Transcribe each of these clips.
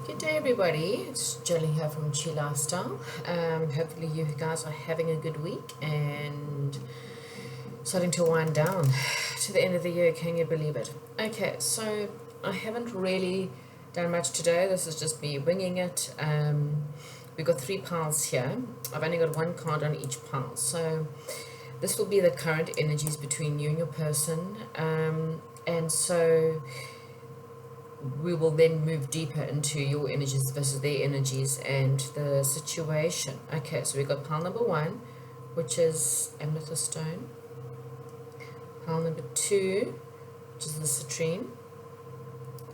Good day, everybody. It's Jelly here from Chi Lifestyle. Hopefully, you guys are having a good week and starting to wind down to the end of the year. Can you believe it? Okay, so I haven't really done much today. This is just me winging it. We've got 3 piles here. I've only got 1 card on each pile. So this will be the current energies between you and your person. And so we will then move deeper into your energies versus their energies and the situation. Okay, so we got pile number 1, which is amethyst stone. Pile number 2, which is the citrine.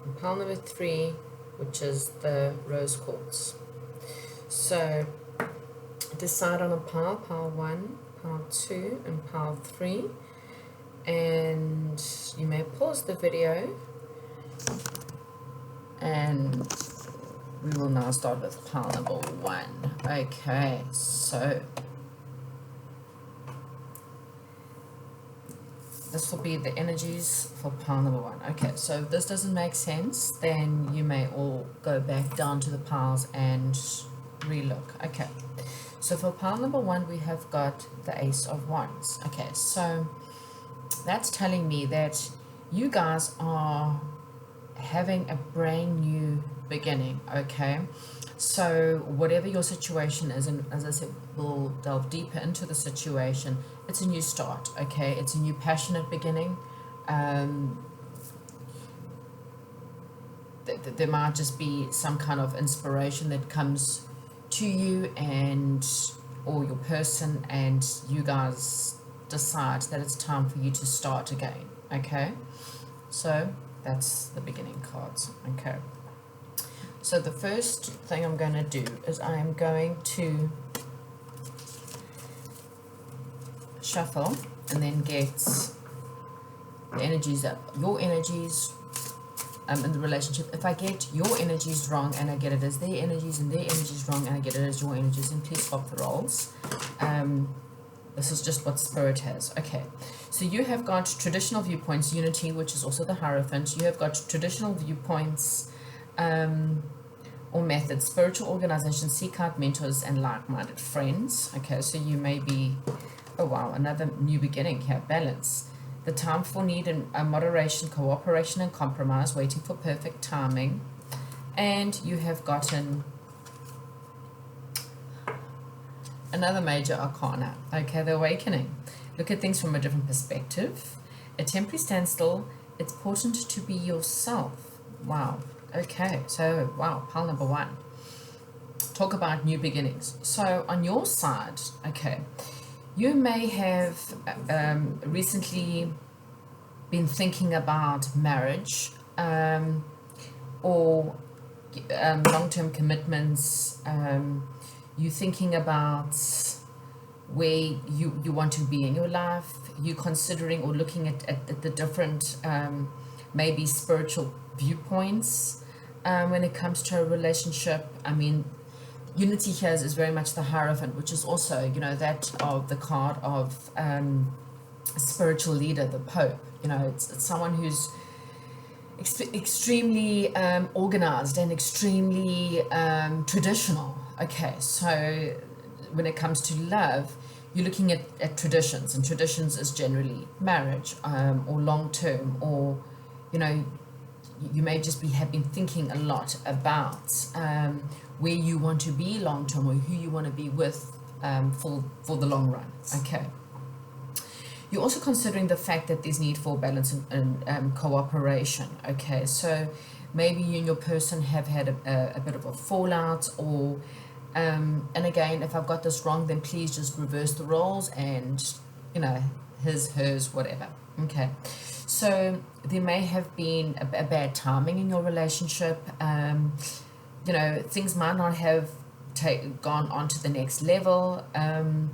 And pile number 3, which is the rose quartz. So decide on a pile 1, pile 2, and pile 3. And you may pause the video, and we will now start with pile number 1. Okay, so this will be the energies for pile number 1. Okay, so if this doesn't make sense, then you may all go back down to the piles and relook. Okay, so for pile number 1, we have got the Ace of Wands. Okay, so that's telling me that you guys are having a brand new beginning. Okay, so whatever your situation is, and as I said, we'll delve deeper into the situation. It's a new start. Okay, it's a new passionate beginning. There might just be some kind of inspiration that comes to you and or your person, and you guys decide that it's time for you to start again. Okay, so that's the beginning cards. Okay, so the first thing I'm going to do is I am going to shuffle and then get the energies up, your energies in the relationship. If I get your energies wrong and I get it as their energies, and their energies wrong and I get it as your energies, and please swap the roles. This is just what Spirit has. Okay, so you have got traditional viewpoints, unity, which is also the Hierophant. You have got traditional viewpoints or methods, spiritual organization, seek out mentors and like-minded friends. Okay, so you may be, oh wow, another new beginning here, balance. The time for need and moderation, cooperation and compromise, waiting for perfect timing. And you have gotten another major arcana. Okay, the awakening. Look at things from a different perspective. A temporary standstill. It's important to be yourself. Wow. Okay, so wow, pile number 1. Talk about new beginnings. So on your side, okay, you may have recently been thinking about marriage or long-term commitments. You're thinking about where you want to be in your life. You're considering or looking at the different maybe spiritual viewpoints when it comes to a relationship. I mean, unity here is very much the Hierophant, which is also, you know, that of the card of a spiritual leader, the Pope. You know, it's someone who's extremely organized and extremely traditional. Okay, so when it comes to love, you're looking at traditions, and traditions is generally marriage or long-term, or, you know, you may just have been thinking a lot about where you want to be long-term, or who you want to be with for the long run. Okay. You're also considering the fact that there's need for balance and cooperation. Okay, so maybe you and your person have had a bit of a fallout, or and again, if I've got this wrong, then please just reverse the roles and, you know, his, hers, whatever. Okay, so there may have been a bad timing in your relationship. You know, things might not have gone on to the next level, and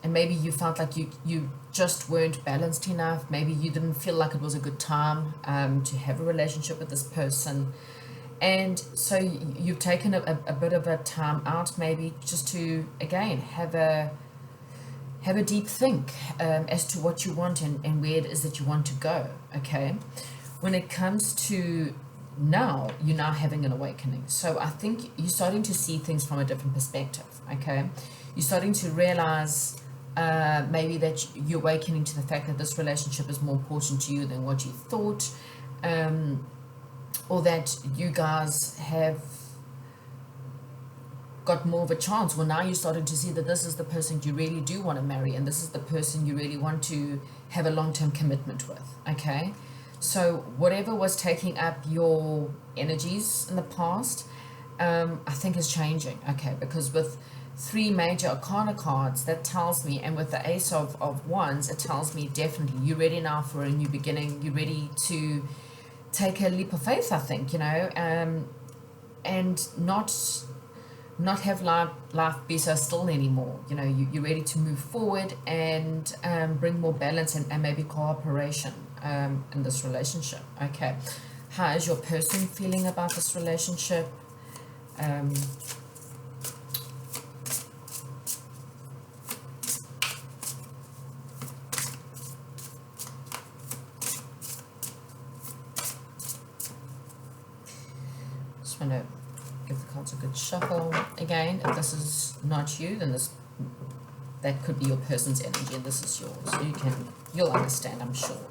maybe you felt like you just weren't balanced enough. Maybe you didn't feel like it was a good time to have a relationship with this person. And so you've taken a bit of a time out, maybe just to, again, have a deep think as to what you want and where it is that you want to go. Okay, when it comes to now you're now having an awakening. So I think you're starting to see things from a different perspective. Okay, you're starting to realize maybe that you're awakening to the fact that this relationship is more important to you than what you thought, or that you guys have got more of a chance. Well, now you're starting to see that this is the person you really do want to marry, and this is the person you really want to have a long-term commitment with. Okay, so whatever was taking up your energies in the past, I think is changing. Okay, because with three major arcana cards, that tells me, and with the ace of wands, it tells me definitely you're ready now for a new beginning. You're ready to take a leap of faith, I think, and not have life be so still anymore. You're ready to move forward and bring more balance and maybe cooperation in this relationship. Okay, how is your person feeling about this relationship? Just want to give the cards a good shuffle. Again, if this is not you, then that could be your person's energy and this is yours. So you'll understand, I'm sure.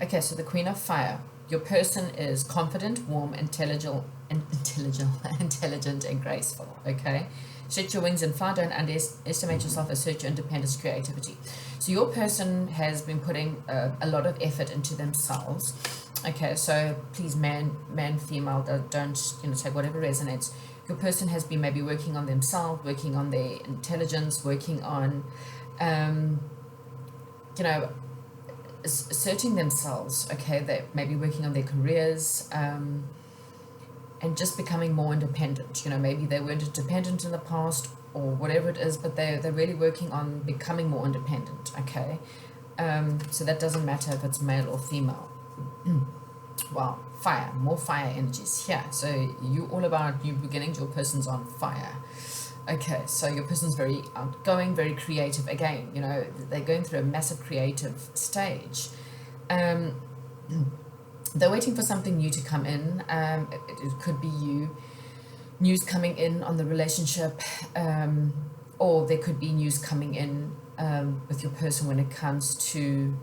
Okay, so the Queen of Fire. Your person is confident, warm, intelligent, and graceful. Okay, stretch your wings and fly. Don't underestimate yourself. Assert your independence, creativity. So your person has been putting a lot of effort into themselves. Okay, so please, man, female, don't take whatever resonates. Your person has been maybe working on themselves, working on their intelligence, working on, asserting themselves. Okay, they may be working on their careers, and just becoming more independent. Maybe they weren't independent in the past or whatever it is, but they're really working on becoming more independent. Okay, so that doesn't matter if it's male or female. Wow, fire, more fire energies here. So you all about new beginnings. Your person's on fire. Okay, so your person's very outgoing, very creative. Again, they're going through a massive creative stage. They're waiting for something new to come in. It could be news coming in on the relationship, or there could be news coming in with your person when it comes to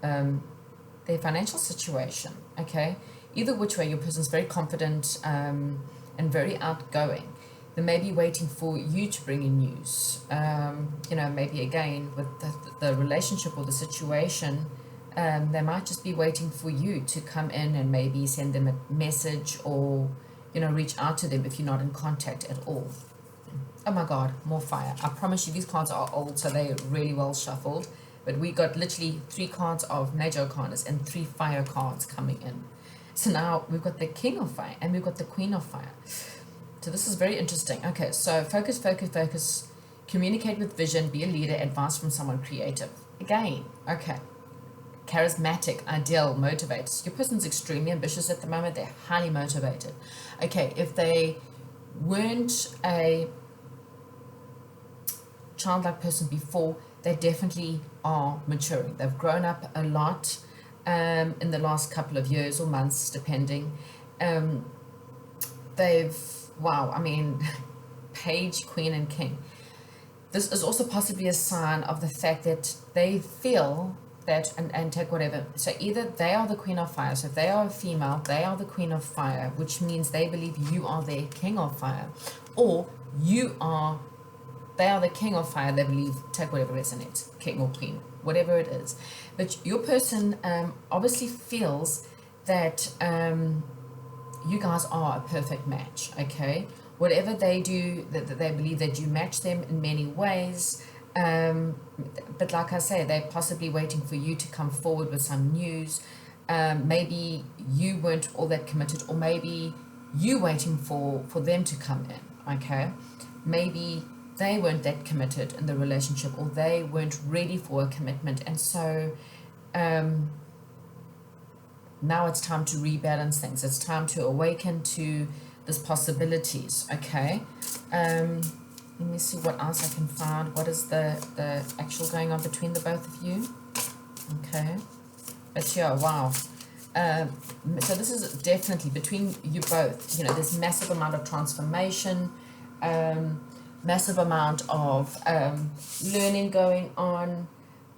their financial situation. Okay, either which way, your person's very confident and very outgoing. They may be waiting for you to bring in news. Maybe again with the relationship or the situation, they might just be waiting for you to come in and maybe send them a message or reach out to them if you're not in contact at all. Oh my God, more fire. I promise you these cards are old, so they're really well shuffled. But we got literally 3 cards of major arcanas and 3 fire cards coming in. So now we've got the King of Fire and we've got the Queen of Fire. So this is very interesting. Okay, so focus. Communicate with vision, be a leader, advice from someone creative. Again, okay. Charismatic, ideal, motivated. Your person's extremely ambitious at the moment. They're highly motivated. Okay, if they weren't a childlike person before, they definitely are maturing. They've grown up a lot in the last couple of years or months, depending. Page, Queen, and King. This is also possibly a sign of the fact that they feel that, and take whatever. So either they are the Queen of Fire. So if they are a female, they are the Queen of Fire, which means they believe you are their King of Fire, or they are the King of Fire. They believe, take whatever resonates, King or Queen, whatever it is. But your person obviously feels that you guys are a perfect match. Okay, whatever they do, that they believe that you match them in many ways. But like I say, they're possibly waiting for you to come forward with some news. Maybe you weren't all that committed, or maybe you waiting for them to come in. Okay, maybe they weren't that committed in the relationship, or they weren't ready for a commitment, and so now it's time to rebalance things. It's time to awaken to these possibilities. Okay, let me see what else I can find. What is the actual going on between the both of you? Okay, But yeah, wow. So this is definitely between you both. You know, there's massive amount of transformation, massive amount of learning going on.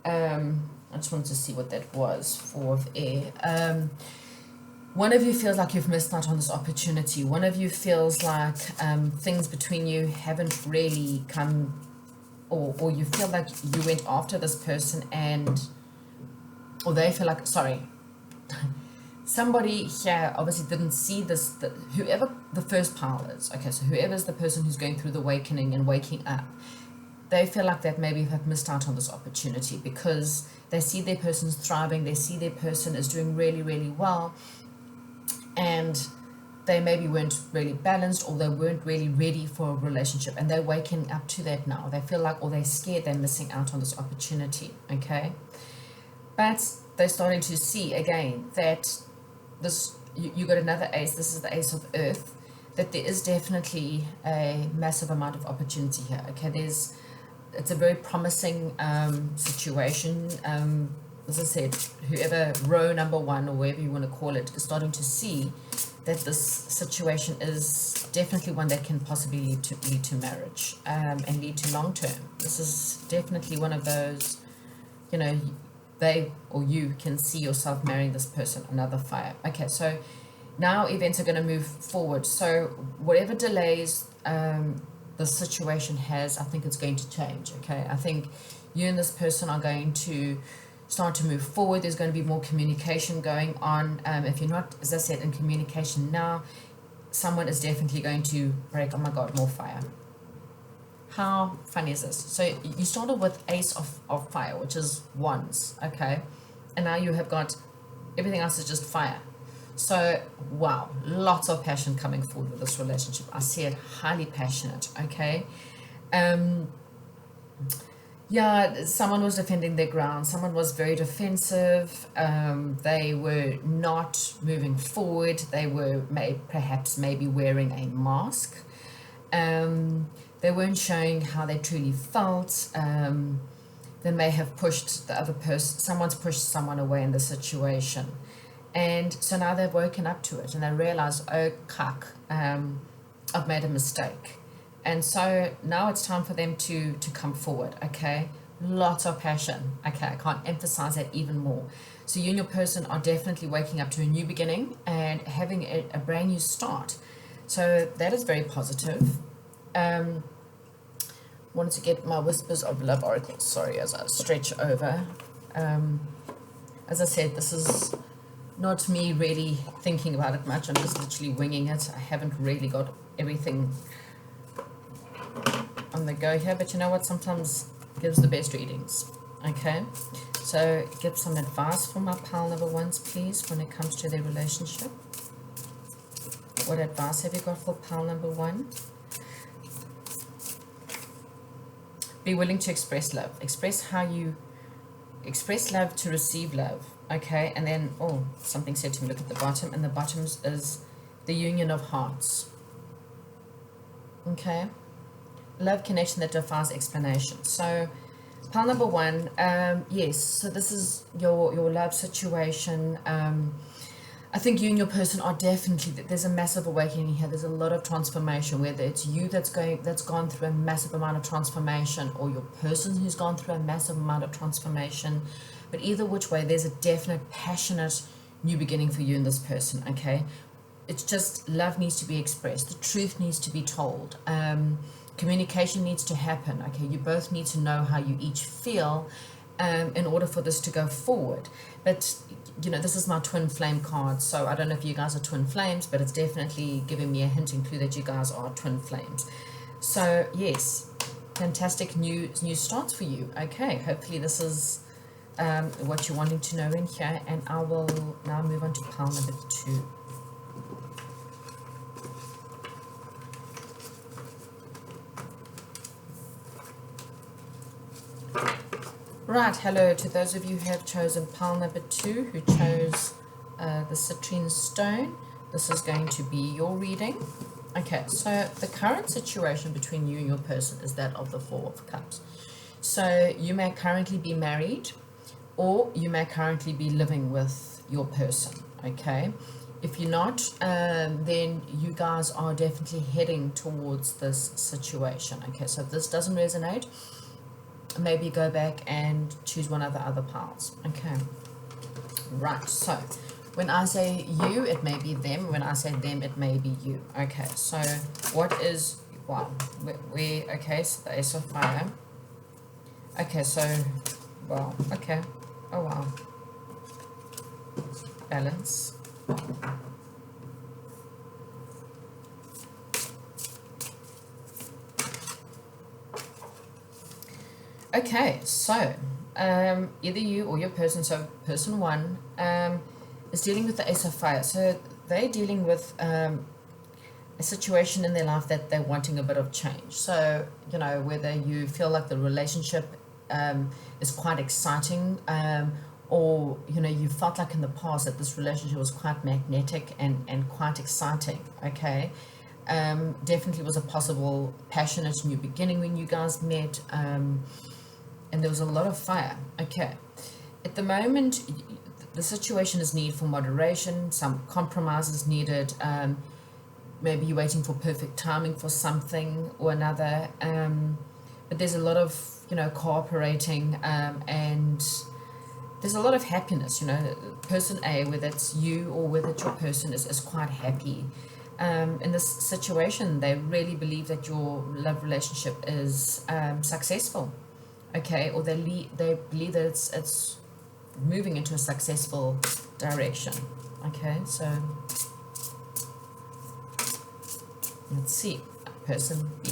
I just wanted to see what that was. 4 of air. One of you feels like you've missed out on this opportunity. One of you feels like things between you haven't really come, or you feel like you went after this person or they feel like, sorry, somebody here obviously didn't see this, whoever the first pile is, okay, so whoever's the person who's going through the awakening and waking up, they feel like that maybe have missed out on this opportunity because they see their person's thriving, they see their person is doing really, really well, and they maybe weren't really balanced or they weren't really ready for a relationship, and they're waking up to that now. They feel like, or they're scared they're missing out on this opportunity, okay? But they're starting to see again that this, you got another ace, this is the ace of earth, that there is definitely a massive amount of opportunity here, okay? It's a very promising situation. As I said, whoever row number 1 or whatever you want to call it is starting to see that this situation is definitely one that can possibly lead to marriage and lead to long term. This is definitely one of those, you know, they or you can see yourself marrying this person, another fire. Okay, so now events are going to move forward. So whatever delays the situation has, I think it's going to change, okay? I think you and this person are going to start to move forward. There's going to be more communication going on. If you're not, as I said, in communication now, someone is definitely going to break. Oh my God, more fire. How funny is this? So you started with ace of fire, which is wands, okay? And now you have got, everything else is just fire. So, wow, lots of passion coming forward with this relationship. I see it highly passionate, okay? Yeah, someone was defending their ground. Someone was very defensive. They were not moving forward. They were perhaps maybe wearing a mask. They weren't showing how they truly felt. They may have pushed the other person. Someone's pushed someone away in the situation. And so now they've woken up to it and they realize, oh, cuck, I've made a mistake. And so now it's time for them to come forward, okay? Lots of passion, okay? I can't emphasize that even more. So you and your person are definitely waking up to a new beginning and having a brand new start. So that is very positive. Wanted to get my Whispers of Love oracles, sorry, as I stretch over. As I said, this is not me really thinking about it much. I'm just literally winging it. I haven't really got everything on the go here, but you know what, sometimes gives the best readings, okay? So give some advice for my pile number 1s, please, when it comes to their relationship. What advice have you got for pile number 1? Be willing to express love. Express love to receive love, okay? And then, oh, something said to me, look at the bottom, and the bottom is the union of hearts, okay? Love connection that defies explanation. So pile number 1, yes, so this is your love situation. I think you and your person are definitely, there's a massive awakening here. There's a lot of transformation, whether it's you that's gone through a massive amount of transformation, or your person who's gone through a massive amount of transformation. But either which way, there's a definite passionate new beginning for you and this person, okay? It's just love needs to be expressed. The truth needs to be told. Communication needs to happen, okay? You both need to know how you each feel in order for this to go forward. But, you know, this is my twin flame card, so I don't know if you guys are twin flames, but it's definitely giving me a hint and clue that you guys are twin flames. So, yes, fantastic new starts for you. Okay, hopefully this is what you're wanting to know in here, and I will now move on to pile number 2. Right, hello to those of you who have chosen pile number 2, who chose the citrine stone. This is going to be your reading. Okay, so the current situation between you and your person is that of the 4 of Cups. So you may currently be married, or you may currently be living with your person. Okay, if you're not, then you guys are definitely heading towards this situation. Okay, so if this doesn't resonate, maybe go back and choose one of the other piles. Okay, right. So when I say you, it may be them. When I say them, it may be you. Okay, so what is, wow, okay, so the Ace of Fire. Okay, so, well, okay, oh wow, balance. Okay, so either you or your person, so person one, is dealing with the Ace of Fire. So they're dealing with a situation in their life that they're wanting a bit of change. So, you know, whether you feel like the relationship is quite exciting, or, you know, you felt like in the past that this relationship was quite magnetic and quite exciting, okay? Definitely was a possible passionate new beginning when you guys met, and there was a lot of fire. Okay, at the moment, the situation is need for moderation, some compromises needed. Maybe you're waiting for perfect timing for something or another, but there's a lot of, you know, cooperating, and there's a lot of happiness. You know, person A, whether it's you or whether it's your person, is quite happy. In this situation, they really believe that your love relationship is successful. Okay, or they believe that it's moving into a successful direction. Okay, so let's see, person B.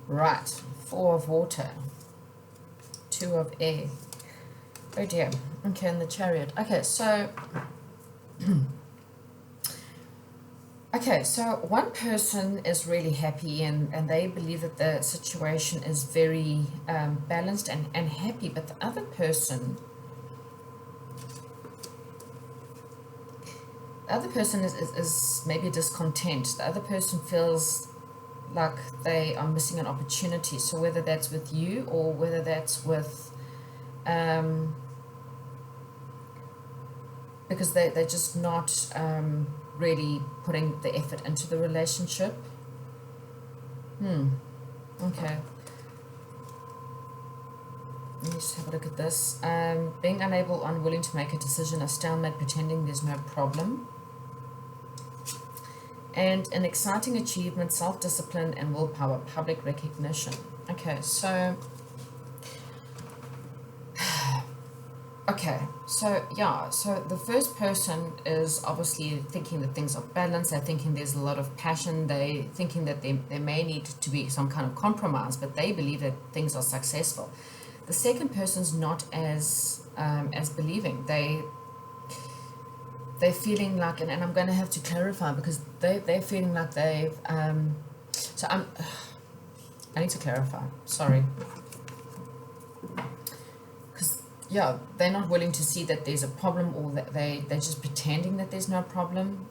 Right, 4 of water, 2 of air. Oh dear. Okay, in the Chariot. Okay, so okay, so one person is really happy, and they believe that the situation is very balanced and happy, but the other person is maybe discontent. The other person feels like they are missing an opportunity. So whether that's with you or whether that's with because they're just not really putting the effort into the relationship. Okay. Let me just have a look at this. Being unable, unwilling to make a decision, a stalemate, pretending there's no problem. And an exciting achievement, self-discipline and willpower, public recognition. Okay, so okay, so yeah, so the first person is obviously thinking that things are balanced. They're thinking there's a lot of passion. They're thinking that there may need to be some kind of compromise, but they believe that things are successful. The second person's not as believing. They're feeling like, and I'm going to have to clarify because they're feeling like they've so I need to clarify, sorry. Yeah, they're not willing to see that there's a problem, or that they're just pretending that there's no problem.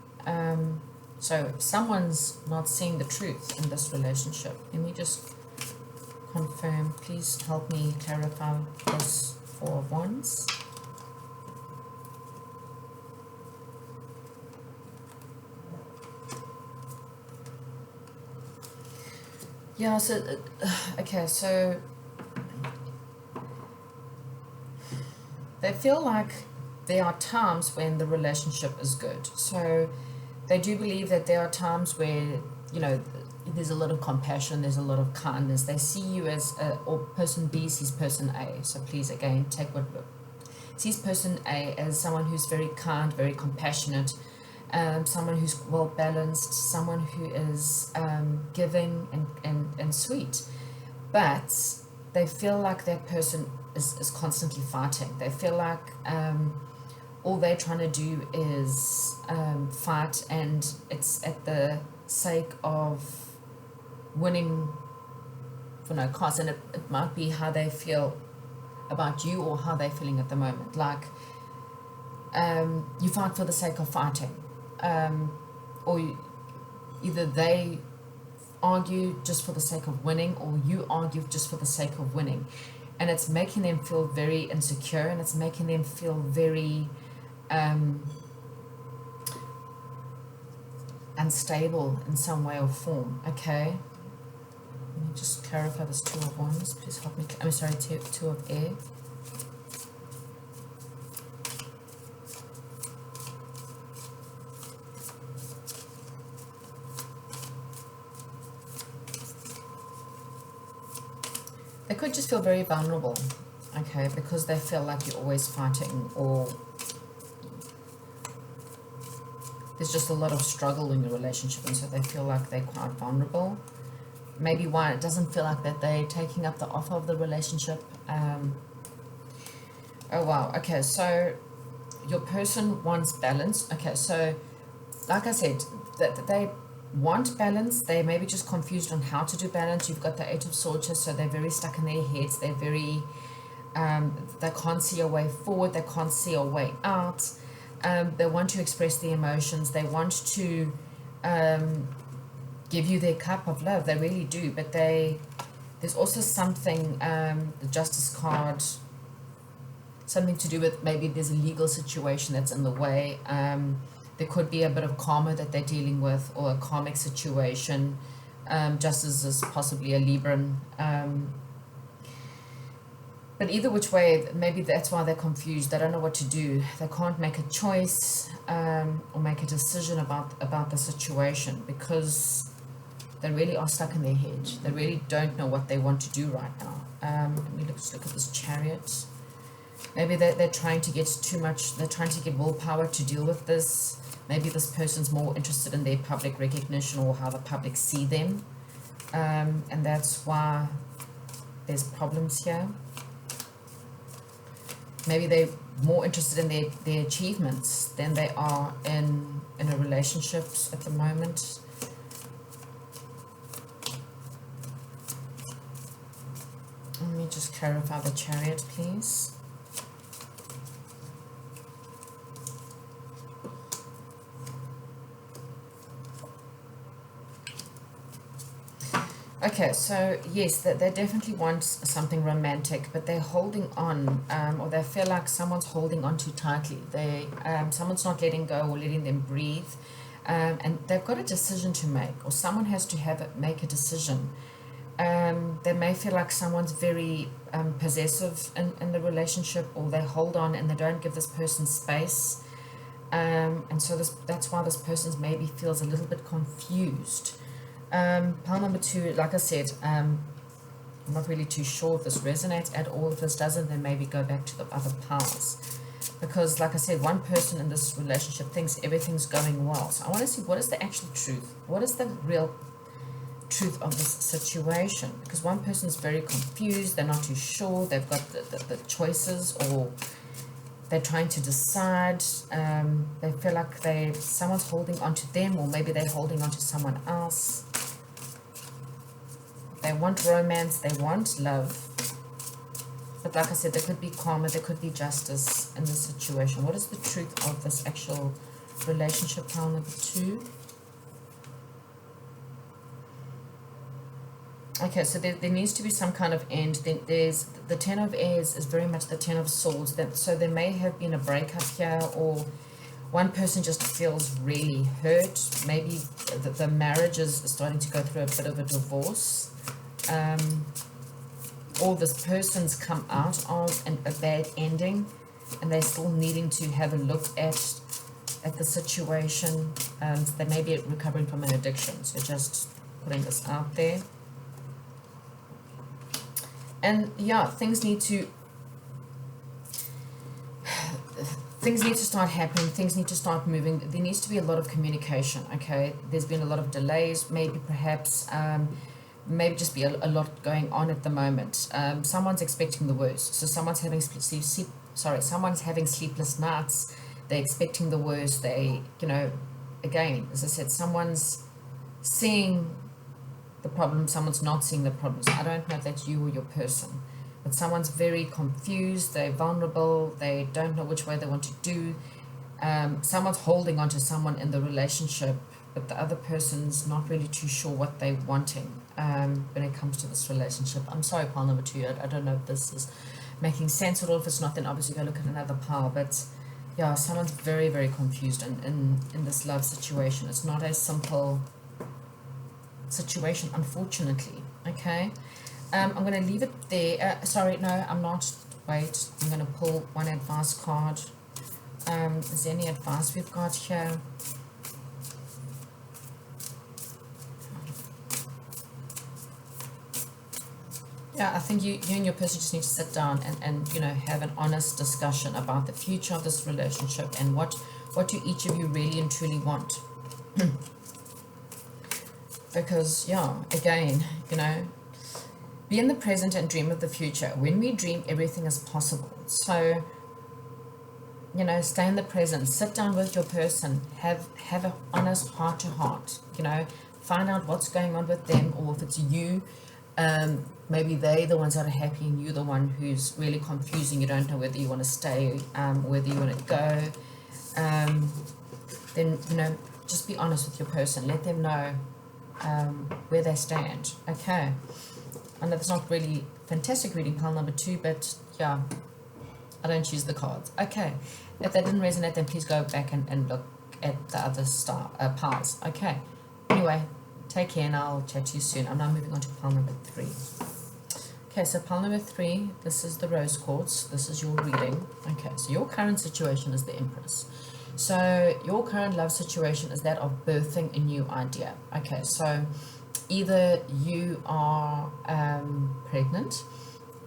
So someone's not seeing the truth in this relationship. Let me just confirm. Please help me clarify this 4 of Wands. Yeah, so, okay, so they feel like there are times when the relationship is good. So they do believe that there are times where, you know, there's a lot of compassion, there's a lot of kindness. They see you as, or person B sees person A. So please, again, take what sees person A as someone who's very kind, very compassionate, someone who's well balanced, someone who is giving and sweet. But they feel like that person is constantly fighting. They feel like all they're trying to do is fight, and it's at the sake of winning for no cost. And it might be how they feel about you or how they're feeling at the moment. Like you fight for the sake of fighting, or either they argue just for the sake of winning, or you argue just for the sake of winning, and it's making them feel very insecure, and it's making them feel very unstable in some way or form. Okay, let me just clarify this Two of Wands. Please help me. I'm sorry, two of Air. They could just feel very vulnerable, okay, because they feel like you're always fighting, or there's just a lot of struggle in your relationship, and so they feel like they're quite vulnerable. Maybe why it doesn't feel like that they're taking up the offer of the relationship. Oh wow, okay, so your person wants balance. Okay, so like I said, that they want balance. They may be just confused on how to do balance. You've got the Eight of Swords here, so they're very stuck in their heads. They're very, they can't see a way forward. They can't see a way out. They want to express their emotions. They want to give you their cup of love. They really do. But there's also something, the Justice card, something to do with maybe there's a legal situation that's in the way. There could be a bit of karma that they're dealing with, or a karmic situation. Justice is possibly a Libran. But either which way, maybe that's why they're confused. They don't know what to do. They can't make a choice or make a decision about the situation, because they really are stuck in their head. They really don't know what they want to do right now. Let me just look at this Chariot. Maybe they're trying to get too much. They're trying to get willpower to deal with this. Maybe this person's more interested in their public recognition, or how the public see them. And that's why there's problems here. Maybe they're more interested in their achievements than they are in a relationship at the moment. Let me just clarify the Chariot, please. Okay, so yes, they definitely want something romantic, but they're holding on, or they feel like someone's holding on too tightly. Someone's not letting go or letting them breathe, and they've got a decision to make, or someone has to make a decision. They may feel like someone's very possessive in the relationship, or they hold on and they don't give this person space, and so that's why this person maybe feels a little bit confused. Pile number 2, like I said, I'm not really too sure if this resonates at all. If this doesn't, then maybe go back to the other piles. Because, like I said, one person in this relationship thinks everything's going well. So I want to see, what is the actual truth? What is the real truth of this situation? Because one person is very confused. They're not too sure. They've got the choices, or they're trying to decide. They feel like someone's holding on to them, or maybe they're holding on to someone else. They want romance, they want love. But like I said, there could be karma, there could be justice in this situation. What is the truth of this actual relationship? Pile number 2. Okay, so there needs to be some kind of end. There's the Ten of Airs is very much the Ten of Swords. So there may have been a breakup here, or one person just feels really hurt. Maybe the marriage is starting to go through a bit of a divorce. Or this person's come out of a bad ending, and they're still needing to have a look at the situation. They may be recovering from an addiction. So just putting this out there. And yeah, things need to start happening. Things need to start moving. There needs to be a lot of communication. Okay, there's been a lot of delays. Maybe perhaps maybe just be a lot going on at the moment. Someone's expecting the worst. So someone's having someone's having sleepless nights. They're expecting the worst. They, again, as I said, someone's seeing the problem, someone's not seeing the problems. I don't know if that's you or your person, but someone's very confused. They're vulnerable. They don't know which way they want to do. Someone's holding on to someone in the relationship, but the other person's not really too sure what they're wanting when it comes to this relationship. I'm sorry, pile number 2. I don't know if this is making sense at all. If it's not, then obviously go look at another pile. But yeah, someone's very, very confused in this love situation. It's not a simple situation, unfortunately. Okay, I'm going to leave it there. Sorry, no, I'm not. Wait, I'm going to pull one advice card. Is there any advice we've got here? Yeah, I think you and your person just need to sit down and you know, have an honest discussion about the future of this relationship and what do each of you really and truly want. Because, yeah, again, you know, be in the present and dream of the future. When we dream, everything is possible. So, you know, stay in the present, sit down with your person, have an honest heart-to-heart, you know, find out what's going on with them, or if it's you, maybe they're the ones that are happy and you're the one who's really confusing. You don't know whether you want to stay, whether you want to go. Then, you know, just be honest with your person. Let them know where they stand. Okay. I know it's not really fantastic reading pile number 2, but yeah, I don't choose the cards. Okay. If that didn't resonate, then please go back and look at the other piles. Okay. Anyway, take care and I'll chat to you soon. I'm now moving on to pile number 3. Okay, so pile number 3, this is the rose quartz. This is your reading. Okay, so your current situation is the Empress. So your current love situation is that of birthing a new idea. Okay, so either you are pregnant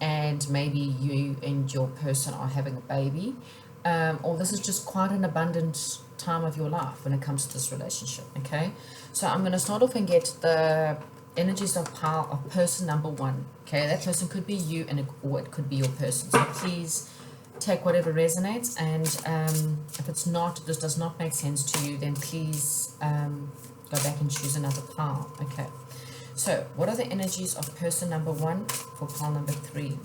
and maybe you and your person are having a baby, or this is just quite an abundant time of your life when it comes to this relationship. Okay, so I'm going to start off and get the energies of person number 1. Okay, that person could be you, or it could be your person. So please take whatever resonates, and if it's not, this does not make sense to you, then please go back and choose another pile. Okay, so what are the energies of person number 1 for pile number 3?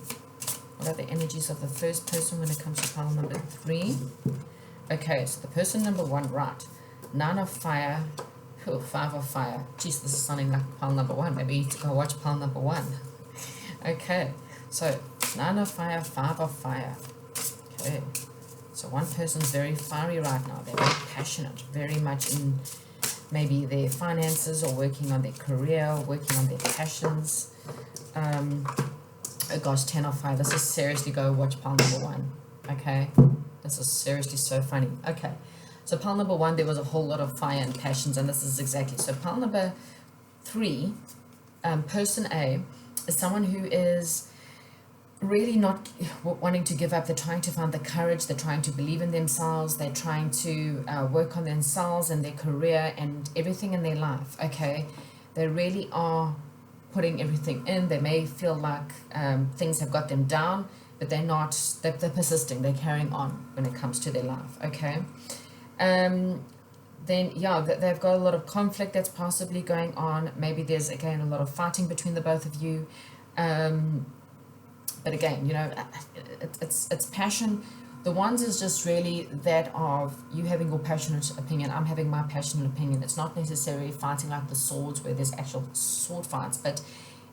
What are the energies of the first person when it comes to pile number 3? Okay, so the person number 1, right, 9 of fire, 5 of fire. Jeez, this is sounding like pile number 1. Maybe you need to go watch pile number 1. Okay, so 9 of fire, 5 of fire. Okay, so one person's very fiery right now. They're very passionate, very much in maybe their finances, or working on their career, working on their passions. Oh gosh, 10 of fire. This is seriously, go watch pile number 1. Okay, this is seriously so funny. Okay, so pile number 1, there was a whole lot of fire and passions, and this is exactly. So pile number 3, person A, is someone who is really not wanting to give up. They're trying to find the courage. They're trying to believe in themselves. They're trying to work on themselves and their career and everything in their life. Okay, they really are putting everything in. They may feel like things have got them down, but they're not. They're persisting. They're carrying on when it comes to their life. Okay. Then yeah, they've got a lot of conflict that's possibly going on. Maybe there's again a lot of fighting between the both of you. But again, you know, it's passion. The ones is just really that of you having your passionate opinion, I'm having my passionate opinion. It's not necessarily fighting like the swords where there's actual sword fights, but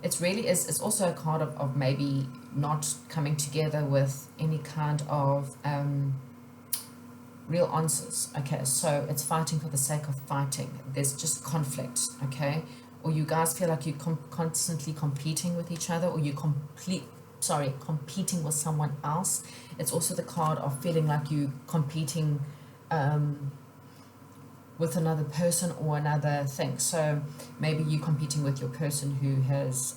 it's really it's also a card of maybe not coming together with any kind of real answers. Okay, so it's fighting for the sake of fighting. There's just conflict. Okay, or you guys feel like you're constantly competing with each other, or you competing with someone else. It's also the card of feeling like you competing with another person or another thing. So maybe you're competing with your person who has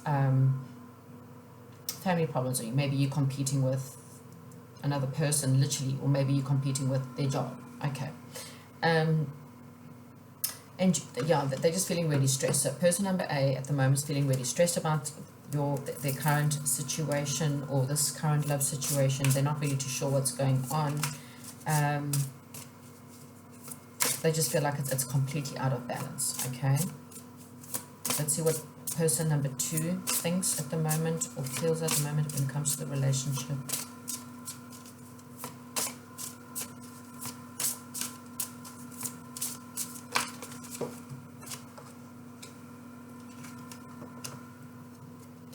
family problems, or maybe you're competing with another person literally, or maybe you're competing with their job. Okay, and yeah, they're just feeling really stressed. So person number A at the moment is feeling really stressed about their current situation, or this current love situation. They're not really too sure what's going on. They just feel like it's completely out of balance. Okay, let's see what person number 2 thinks at the moment, or feels at the moment when it comes to the relationship.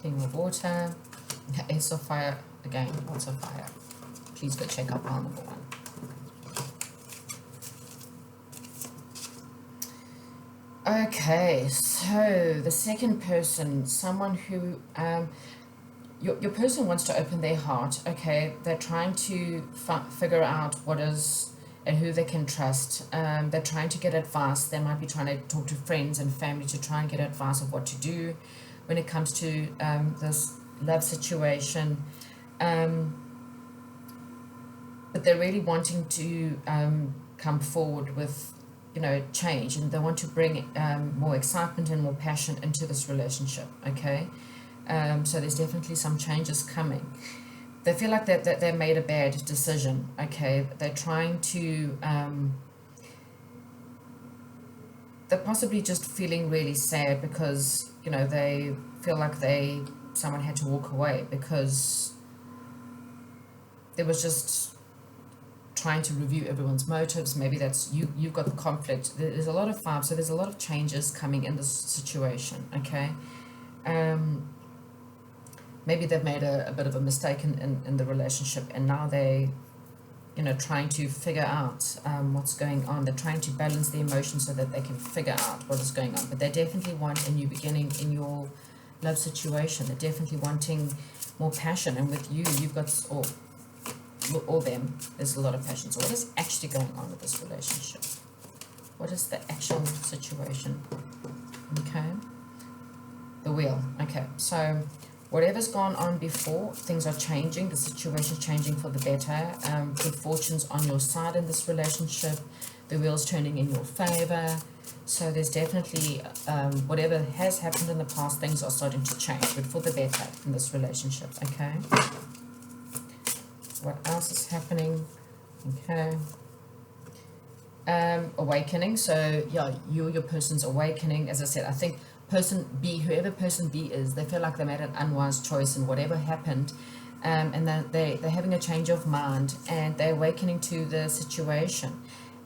King of Water, Ace of Fire, again, lots of fire. Please go check out pile number 1. Okay, so the second person, someone who, your person wants to open their heart, okay? They're trying to figure out what is and who they can trust. They're trying to get advice. They might be trying to talk to friends and family to try and get advice of what to do when it comes to this love situation. But they're really wanting to come forward with, change, and they want to bring more excitement and more passion into this relationship, okay? So there's definitely some changes coming. They feel like that they made a bad decision, okay? They're trying to, they're possibly just feeling really sad because, they feel like someone had to walk away because there was just trying to review everyone's motives. Maybe that's you've got the conflict. There's a lot of five, so there's a lot of changes coming in this situation, okay? Maybe they've made a bit of a mistake in the relationship, and now they, trying to figure out what's going on. They're trying to balance the emotions so that they can figure out what is going on. But they definitely want a new beginning in your love situation. They're definitely wanting more passion, and with you, you've got all them, there's a lot of passion. So what is actually going on with this relationship? What is the actual situation? Okay, the wheel. Okay, so whatever's gone on before, things are changing. The situation's changing for the better. Good fortune's on your side in this relationship. The wheel's turning in your favor. So there's definitely whatever has happened in the past, things are starting to change, but for the better in this relationship. Okay. What else is happening? Okay. Awakening. So yeah, your person's awakening. As I said, I think person B, whoever person B is, they feel like they made an unwise choice in whatever happened, and they're having a change of mind, and they're awakening to the situation.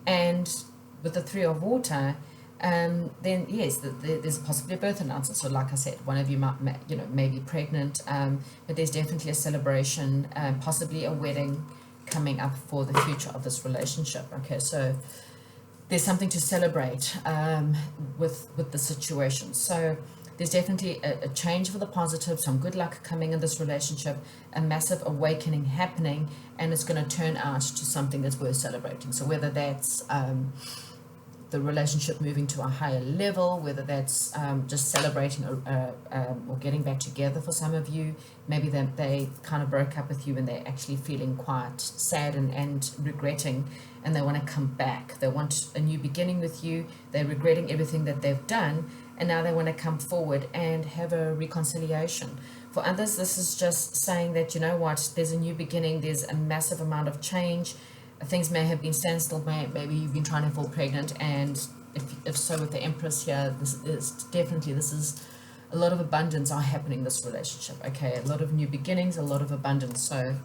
And with the Three of Water, then yes, there's possibly a birth announcement. So like I said, one of you may be pregnant, but there's definitely a celebration, possibly a wedding coming up for the future of this relationship. Okay, so there's something to celebrate with the situation. So there's definitely a change for the positive, some good luck coming in this relationship, a massive awakening happening, and it's going to turn out to something that's worth celebrating. So whether that's the relationship moving to a higher level, whether that's just celebrating or getting back together for some of you, maybe they kind of broke up with you and they're actually feeling quite sad and regretting, and they want to come back. They want a new beginning with you. They're regretting everything that they've done, and now they want to come forward and have a reconciliation. For others, this is just saying that, there's a new beginning, there's a massive amount of change. Things may have been standstill, maybe you've been trying to fall pregnant, and if so, with the Empress here, this is a lot of abundance are happening in this relationship, okay? A lot of new beginnings, a lot of abundance, so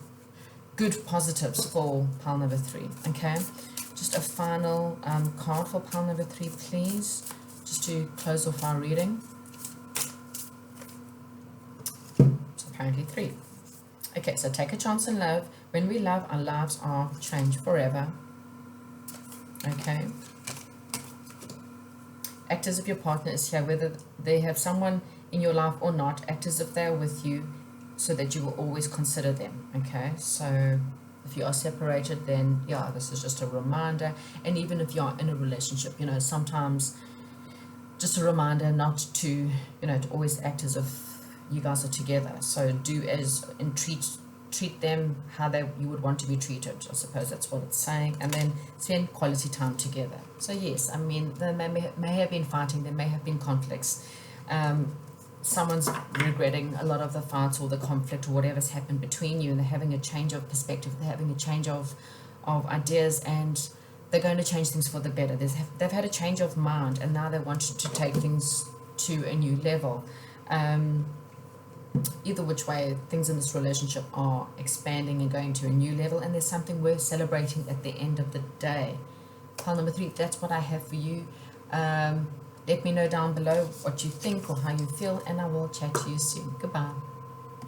good positives for pile number 3, okay? Just a final card for pile number 3, please, just to close off our reading. It's apparently 3. Okay, so take a chance in love. When we love, our lives are changed forever. Okay. Act as if your partner is here, whether they have someone in your life or not. Act as if they are with you, so that you will always consider them. Okay, so if you are separated, then yeah, this is just a reminder. And even if you are in a relationship, sometimes just a reminder not to, to always act as if you guys are together. So do as and treat them how you would want to be treated. I suppose that's what it's saying. And then spend quality time together. So yes, I mean, there may have been fighting, there may have been conflicts. Someone's regretting a lot of the fights or the conflict or whatever's happened between you, and they're having a change of perspective, they're having a change of ideas, and they're going to change things for the better. They've had a change of mind, and now they want to take things to a new level. Either which way, things in this relationship are expanding and going to a new level, and there's something worth celebrating at the end of the day. Pile number 3, that's what I have for you. Let me know down below what you think or how you feel, and I will chat to you soon. Goodbye.